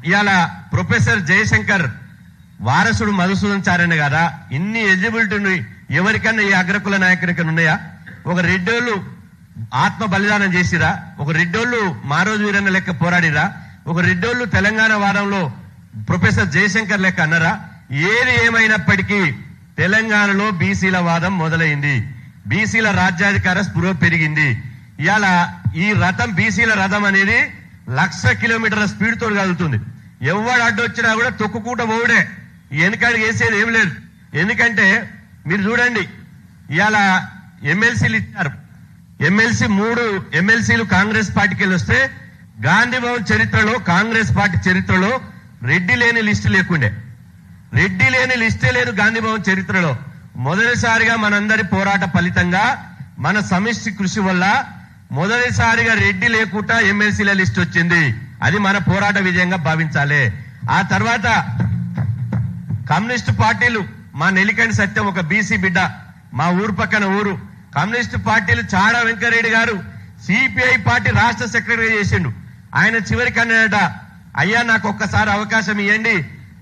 ఇవాళ ప్రొఫెసర్ జయశంకర్ వారసుడు మధుసూదన్ చారణ కదా, ఇన్ని ఎలిజిబిలిటీ ఎవరికన్నా ఈ అగ్రకుల నాయకునికి ఉన్నాయా? ఒక రెడ్డోళ్ళు ఆత్మ బలిదానం చేసిరా? ఒక రెడ్డోళ్ళు మారోజు వీరన్న లెక్క పోరాడిరా? ఒక రెడ్డోళ్ళు తెలంగాణ వాదంలో ప్రొఫెసర్ జయశంకర్ లెక్క అన్నారా? ఏది ఏమైనప్పటికీ తెలంగాణలో బీసీల వాదం మొదలైంది, బీసీల రాజ్యాధికార స్పృహ పెరిగింది. ఇవాళ ఈ రథం బీసీల రథం అనేది 1,00,000 కిలోమీటర్ల స్పీడ్ తోడు కదులుతుంది. ఎవడు అడ్డొచ్చినా కూడా తొక్కుకుంటూ పోవుడే, వెనకాడికి వేసేది ఏం లేదు. ఎందుకంటే మీరు చూడండి, ఇవాళ ఎమ్మెల్సీలు ఇచ్చారు. ఎమ్మెల్సీ 3 ఎమ్మెల్సీలు కాంగ్రెస్ పార్టీకి వెళ్ళి వస్తే గాంధీ భవన్ చరిత్రలో, కాంగ్రెస్ పార్టీ చరిత్రలో రెడ్డి లేని లిస్టు లేకుండే. రెడ్డి లేని లిస్టే లేదు గాంధీ భవన్ చరిత్రలో. మొదటిసారిగా మనందరి పోరాట ఫలితంగా, మన సమిష్టి కృషి వల్ల మొదటిసారిగా రెడ్డి లేకుండా ఎమ్మెల్సీల లిస్ట్ వచ్చింది. అది మన పోరాట విజయంగా భావించాలి. ఆ తర్వాత కమ్యూనిస్టు పార్టీలు, మా నెల్లికంటి సత్యం ఒక బీసీ బిడ్డ, మా ఊరు పక్కన ఊరు. కమ్యూనిస్టు పార్టీలు చాడా వెంకరెడ్డి గారు సిపిఐ పార్టీ రాష్ట్ర సెక్రటరీ చేసిండు. ఆయన చివరికి అన్నాడట, అయ్యా నాకు ఒక్కసారి అవకాశం ఇవ్వండి,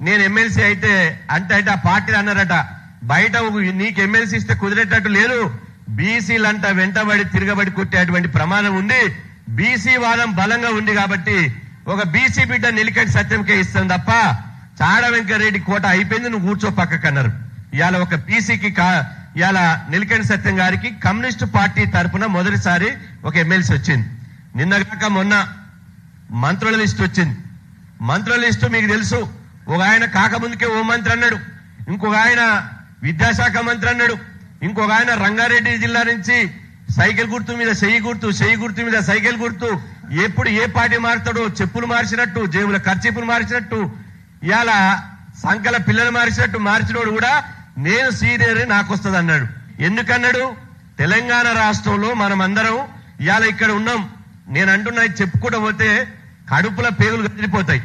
నేను ఎమ్మెల్సీ అయితే అంటే ఆ పార్టీలు అన్నారట, బయట నీకు ఎమ్మెల్సీ ఇస్తే కుదిరేటట్టు లేదు, బీసీలంట వెంటబడి తిరగబడి కొట్టేటువంటి ప్రమాదం ఉంది, బీసీ వాదం బలంగా ఉంది కాబట్టి ఒక బీసీ బిడ్డ నెల్లికంటి సత్యంకే ఇస్తాం తప్ప చాడా వెంకరెడ్డి కోట అయిపోయింది, నువ్వు కూర్చో పక్కకన్నారు. ఇవాళ ఒక బీసీకి ఇవాళ నెల్లికంటి సత్యం గారికి కమ్యూనిస్టు పార్టీ తరఫున మొదటిసారి ఒక ఎమ్మెల్సీ వచ్చింది. నిన్నగాక మొన్న మంత్రుల లిస్టు వచ్చింది. మంత్రుల లిస్టు మీకు తెలుసు, ఒక ఆయన కాకముందుకే ఓ మంత్రి అన్నాడు, ఇంకొక ఆయన విద్యాశాఖ మంత్రి అన్నాడు, ఇంకొక ఆయన రంగారెడ్డి జిల్లా నుంచి సైకిల్ గుర్తు మీద చెయ్యి గుర్తు, చెయ్యి గుర్తు మీద సైకిల్ గుర్తు, ఎప్పుడు ఏ పార్టీ మారుతాడో చెప్పులు మార్చినట్టు, జేబుల ఖర్చీపులు మార్చినట్టు, ఇవాళ సంకల పిల్లలు మార్చినట్టు మార్చినోడు కూడా నేను సీనియర్ నాకు వస్తుంది అన్నాడు. ఎందుకన్నాడు? తెలంగాణ రాష్ట్రంలో మనం అందరం ఇవాళ ఇక్కడ ఉన్నాం. నేను అంటున్నా, చెప్పుకుంటూ పోతే కడుపుల పేగులు కదిలిపోతాయి.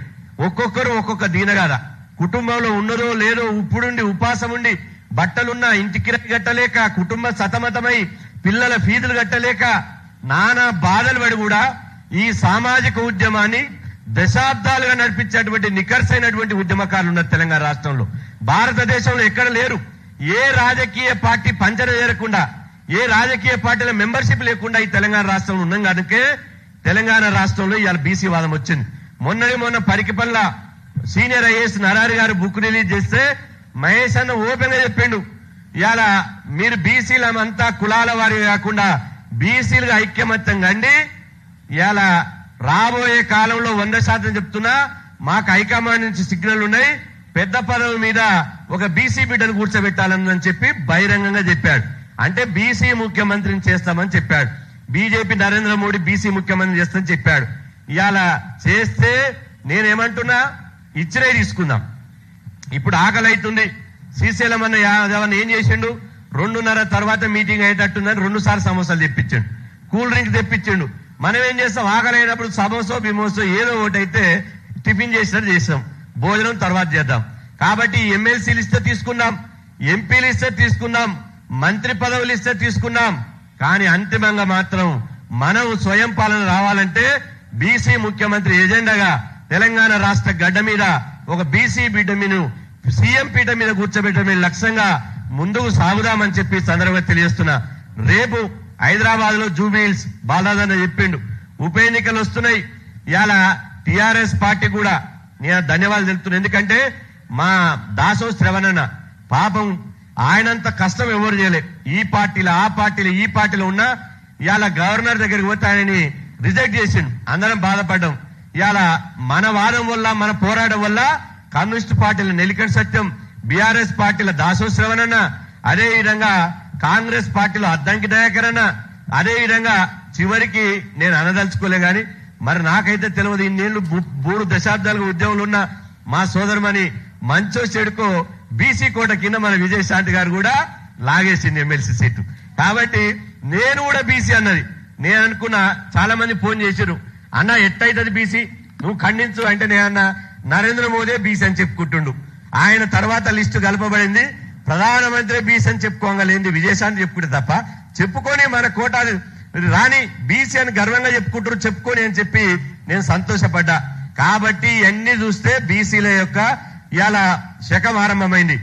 ఒక్కొక్కరు ఒక్కొక్క దీనగాద, కుటుంబంలో ఉన్నదో లేదో ఉప్పుడుండి ఉపాసం ఉండి బట్టలున్నా ఇంటి కిరాయి కట్టలేక, కుటుంబం సతమతమై పిల్లల ఫీజులు కట్టలేక నానా బాధలు పడి కూడా ఈ సామాజిక ఉద్యమాన్ని దశాబ్దాలుగా నడిపించేటువంటి నికర్సైనటువంటి ఉద్యమకారులు ఉన్నారు తెలంగాణ రాష్ట్రంలో. భారతదేశంలో ఎక్కడ లేరు. ఏ రాజకీయ పార్టీ పంచన చేరకుండా, ఏ రాజకీయ పార్టీల మెంబర్షిప్ లేకుండా ఈ తెలంగాణ రాష్ట్రంలో ఉన్నాం కనుకే తెలంగాణ రాష్ట్రంలో ఇవాళ బీసీ వాదం వచ్చింది. మొన్న పరికిపల్ల సీనియర్ ఐఏఎస్ నరారి గారు బుక్ రిలీజ్ చేస్తే మహేష్ అన్న ఓపెన్ గా చెప్పిండు, ఇవాళ మీరు బీసీలంతా కులాల వారి కాకుండా బీసీలుగా ఐక్యమత్యంగా అండి, ఇవాళ రాబోయే కాలంలో 100% చెప్తున్నా, మాకు హైకమాండ్ నుంచి సిగ్నల్ ఉన్నాయి, పెద్ద పదవి మీద ఒక బీసీ బిడ్డను కూర్చోబెట్టాలని చెప్పి బహిరంగంగా చెప్పాడు. అంటే బీసీ ముఖ్యమంత్రిని చేస్తామని చెప్పాడు. బీజేపీ నరేంద్ర మోడీ బీసీ ముఖ్యమంత్రి చేస్తామని చెప్పాడు. ఇవాళ చేస్తే నేనేమంటున్నా, ఇచ్చినే తీసుకుందాం. ఇప్పుడు ఆకలి అవుతుంది. శ్రీశైలం అన్న యాదవ్ ఏం చేసిండు, 2:30 తర్వాత మీటింగ్ అయ్యేటట్టుందని 2 సార్లు సమోసాలు తెప్పించాడు, కూల్ డ్రింక్ తెప్పించిండు. మనం ఏం చేస్తాం, ఆకలి అయినప్పుడు సమోసో బిమోసో ఏదో ఒకటి అయితే టిఫిన్ చేసినట్టు చేస్తాం, భోజనం తర్వాత చేద్దాం. కాబట్టి ఎమ్మెల్సీలు ఇస్తే తీసుకున్నాం, ఎంపీలు ఇస్తే తీసుకున్నాం, మంత్రి పదవులు ఇస్తే తీసుకున్నాం. కానీ అంతిమంగా మాత్రం మనం స్వయం పాలన రావాలంటే బీసీ ముఖ్యమంత్రి ఎజెండాగా తెలంగాణ రాష్ట్ర గడ్డ మీద ఒక బీసీ బిడ్డ మీద సీఎం పీఠ మీద కూర్చోబెట్టడమే లక్ష్యంగా ముందుకు సాగుదామని చెప్పి సందర్భంగా తెలియజేస్తున్నా. రేపు హైదరాబాద్ లో జూబిలీహిల్స్ బాలరాజన్న చెప్పిండు, ఉప ఎన్నికలు వస్తున్నాయి. ఇవాళ టిఆర్ఎస్ పార్టీ కూడా నేను ధన్యవాదాలు తెలుపుతున్నా. ఎందుకంటే మా దాసో శ్రవణన్న పాపం ఆయనంత కష్టం ఎవరు చేయలే. ఈ పార్టీలో ఆ పార్టీలో ఈ పార్టీలో ఉన్నా ఇవాళ గవర్నర్ దగ్గరికి పోతే ఆయనని రిజెక్ట్ చేసిండు, అందరం బాధపడ్డాం. ఇవాళ మన వాదం వల్ల, మన పోరాటం వల్ల కమ్యూనిస్ట్ పార్టీల నెల్లికంటి సత్యం, బీఆర్ఎస్ పార్టీల దాసో శ్రవణన్న, అదే విధంగా కాంగ్రెస్ పార్టీలో అద్దంకి దయాకర్ అన్న, అదే విధంగా చివరికి నేను అనదలుచుకోలే గాని మరి నాకైతే తెలియదు, ఇన్నేళ్లు 3 దశాబ్దాలుగా ఉద్యమంలో ఉన్న మా సోదరుమని మంచో చెడుకో బీసీ కోట కింద మన విజయశాంతి గారు కూడా లాగేసింది ఎమ్మెల్సీ సీటు. కాబట్టి నేను కూడా బీసీ అన్నది. నేను అనుకున్నా, చాలా మంది ఫోన్ చేశారు, అన్న ఎట్టయితది బీసీ, నువ్వు ఖండించు అంటే నేనన్నా నరేంద్ర మోదీ బీసీ అని చెప్పుకుంటుండు, ఆయన తర్వాత లిస్టు కలపబడింది, ప్రధానమంత్రి బీసీ అని చెప్పుకోగలేంది విజయశాంతి చెప్పుకుంటే తప్ప, చెప్పుకొని మన కోట రాని బీసీ అని గర్వంగా చెప్పుకుంటారు, చెప్పుకొని అని చెప్పి నేను సంతోషపడ్డా. కాబట్టి ఇవన్నీ చూస్తే బీసీల యొక్క ఇవాళ శకం ఆరంభమైంది.